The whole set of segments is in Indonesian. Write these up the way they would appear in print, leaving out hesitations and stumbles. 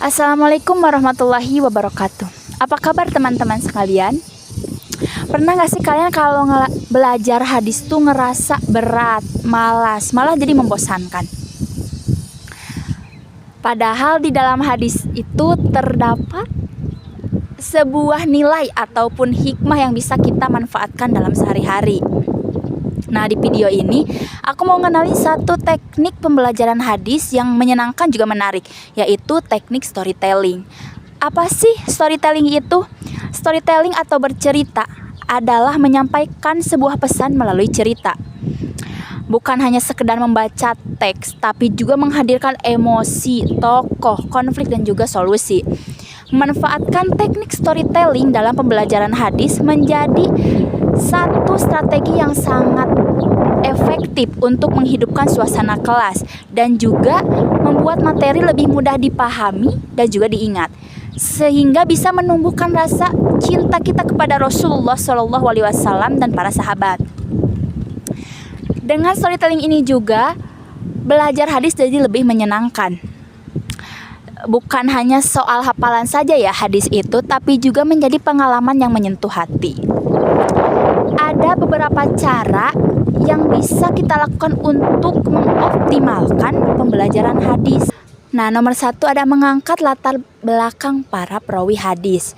Assalamualaikum warahmatullahi wabarakatuh. Apa kabar teman-teman sekalian? Pernah gak sih kalian kalau belajar hadis tuh ngerasa berat, malas, malah jadi membosankan? Padahal di dalam hadis itu terdapat sebuah nilai ataupun hikmah yang bisa kita manfaatkan dalam sehari-hari. Nah, di video ini aku mau ngenalin satu teknik pembelajaran hadis yang menyenangkan juga menarik, yaitu teknik storytelling. Apa sih storytelling itu? Storytelling atau bercerita adalah menyampaikan sebuah pesan melalui cerita. Bukan hanya sekedar membaca teks, tapi juga menghadirkan emosi, tokoh, konflik, dan juga solusi. Memanfaatkan teknik storytelling dalam pembelajaran hadis menjadi satu strategi yang sangat efektif untuk menghidupkan suasana kelas dan juga membuat materi lebih mudah dipahami dan juga diingat, sehingga bisa menumbuhkan rasa cinta kita kepada Rasulullah SAW dan para sahabat. Dengan storytelling ini juga belajar hadis jadi lebih menyenangkan. Bukan hanya soal hafalan saja ya hadis itu, tapi juga menjadi pengalaman yang menyentuh hati. Ada beberapa cara yang bisa kita lakukan untuk mengoptimalkan pembelajaran hadis. Nah, nomor 1 ada mengangkat latar belakang para perawi hadis.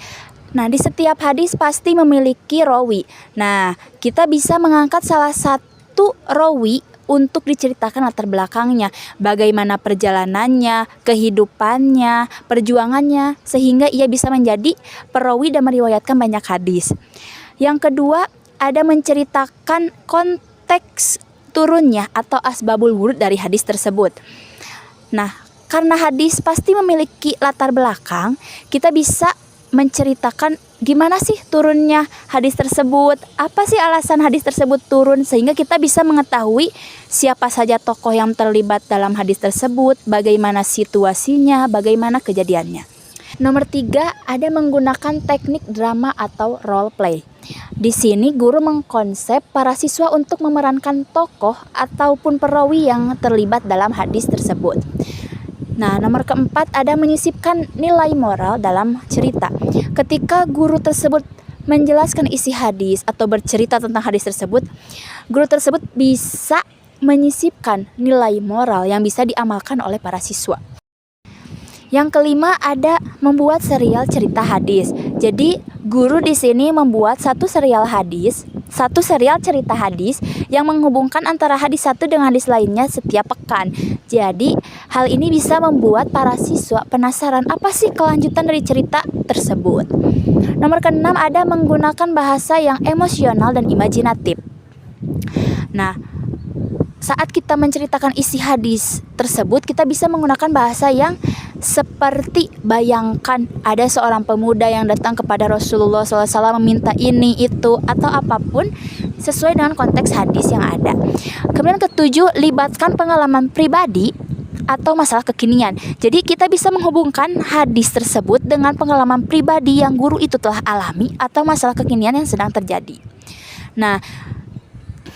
Nah, di setiap hadis pasti memiliki rawi. Nah, kita bisa mengangkat salah satu rawi untuk diceritakan latar belakangnya, bagaimana perjalanannya, kehidupannya, perjuangannya, sehingga ia bisa menjadi perawi dan meriwayatkan banyak hadis. Yang kedua, ada menceritakan konteks turunnya atau asbabul wurud dari hadis tersebut. Nah, karena hadis pasti memiliki latar belakang, kita bisa menceritakan gimana sih turunnya hadis tersebut, apa sih alasan hadis tersebut turun, sehingga kita bisa mengetahui siapa saja tokoh yang terlibat dalam hadis tersebut, bagaimana situasinya, bagaimana kejadiannya. Nomor 3, ada menggunakan teknik drama atau role play. Di sini guru mengkonsep para siswa untuk memerankan tokoh ataupun perawi yang terlibat dalam hadis tersebut. Nah, nomor keempat, ada menyisipkan nilai moral dalam cerita. Ketika guru tersebut menjelaskan isi hadis atau bercerita tentang hadis tersebut, guru tersebut bisa menyisipkan nilai moral yang bisa diamalkan oleh para siswa. Yang kelima, ada membuat serial cerita hadis. Jadi, guru di sini membuat satu serial cerita hadis yang menghubungkan antara hadis satu dengan hadis lainnya setiap pekan. Jadi, hal ini bisa membuat para siswa penasaran apa sih kelanjutan dari cerita tersebut. Nomor keenam, ada menggunakan bahasa yang emosional dan imajinatif. Nah, saat kita menceritakan isi hadis tersebut, kita bisa menggunakan bahasa yang seperti bayangkan ada seorang pemuda yang datang kepada Rasulullah SAW meminta ini, itu, atau apapun sesuai dengan konteks hadis yang ada. Kemudian ketujuh, libatkan pengalaman pribadi atau masalah kekinian. Jadi kita bisa menghubungkan hadis tersebut dengan pengalaman pribadi yang guru itu telah alami atau masalah kekinian yang sedang terjadi. Nah,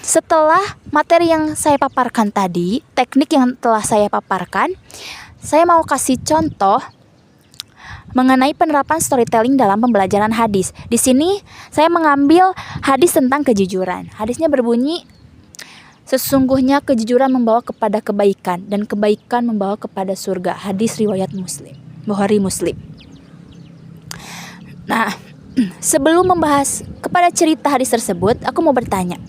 setelah materi yang saya paparkan tadi, teknik yang telah saya paparkan, saya mau kasih contoh mengenai penerapan storytelling dalam pembelajaran hadis. Di sini saya mengambil hadis tentang kejujuran. Hadisnya berbunyi, sesungguhnya kejujuran membawa kepada kebaikan dan kebaikan membawa kepada surga. Hadis riwayat Muslim, Bukhari Muslim. Nah, sebelum membahas kepada cerita hadis tersebut, aku mau bertanya,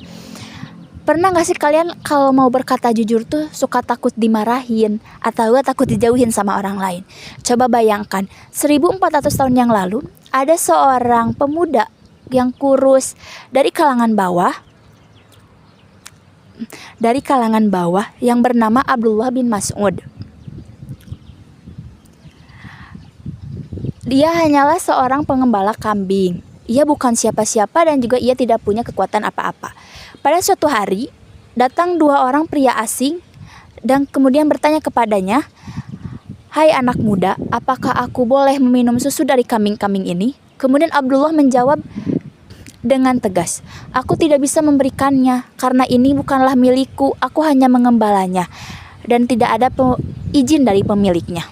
pernah gak sih kalian kalau mau berkata jujur tuh suka takut dimarahin atau takut dijauhin sama orang lain? Coba bayangkan, 1400 tahun yang lalu ada seorang pemuda yang kurus dari kalangan bawah yang bernama Abdullah bin Mas'ud. Dia hanyalah seorang pengembala kambing. Ia bukan siapa-siapa dan juga ia tidak punya kekuatan apa-apa. Pada suatu hari, datang 2 orang pria asing dan kemudian bertanya kepadanya, "Hai anak muda, apakah aku boleh meminum susu dari kambing-kambing ini?" Kemudian Abdullah menjawab dengan tegas, "Aku tidak bisa memberikannya karena ini bukanlah milikku, aku hanya mengembalanya dan tidak ada izin dari pemiliknya."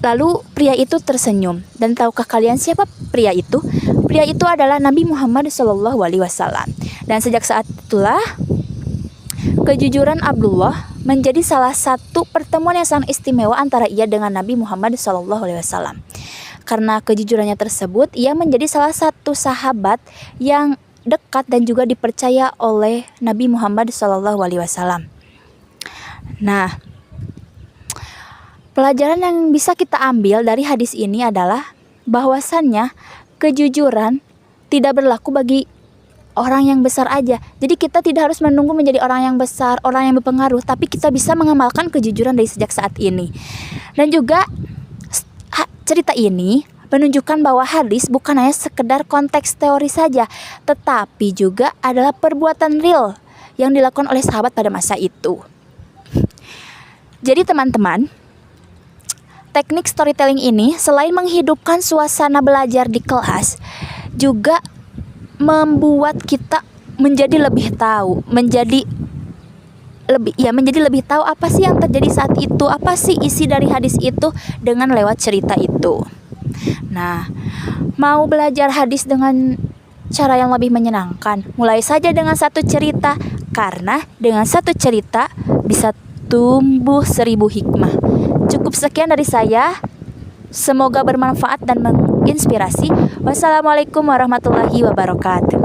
Lalu pria itu tersenyum. Dan tahukah kalian siapa pria itu? Pria itu adalah Nabi Muhammad SAW. Dan sejak saat itulah kejujuran Abdullah menjadi salah satu pertemuan yang sangat istimewa antara ia dengan Nabi Muhammad SAW. Karena kejujurannya tersebut, ia menjadi salah satu sahabat yang dekat dan juga dipercaya oleh Nabi Muhammad SAW. Nah, pelajaran yang bisa kita ambil dari hadis ini adalah bahwasannya kejujuran tidak berlaku bagi orang yang besar aja. Jadi kita tidak harus menunggu menjadi orang yang besar, orang yang berpengaruh, tapi kita bisa mengamalkan kejujuran dari sejak saat ini. Dan juga cerita ini menunjukkan bahwa hadis bukan hanya sekedar konteks teori saja, tetapi juga adalah perbuatan real yang dilakukan oleh sahabat pada masa itu. Jadi teman-teman, teknik storytelling ini selain menghidupkan suasana belajar di kelas, juga membuat kita menjadi lebih tahu, menjadi lebih tahu apa sih yang terjadi saat itu, apa sih isi dari hadis itu dengan lewat cerita itu. Nah, mau belajar hadis dengan cara yang lebih menyenangkan, mulai saja dengan satu cerita, karena dengan satu cerita bisa tumbuh 1000 hikmah. Cukup sekian dari saya. Semoga bermanfaat dan menginspirasi. Wassalamualaikum warahmatullahi wabarakatuh.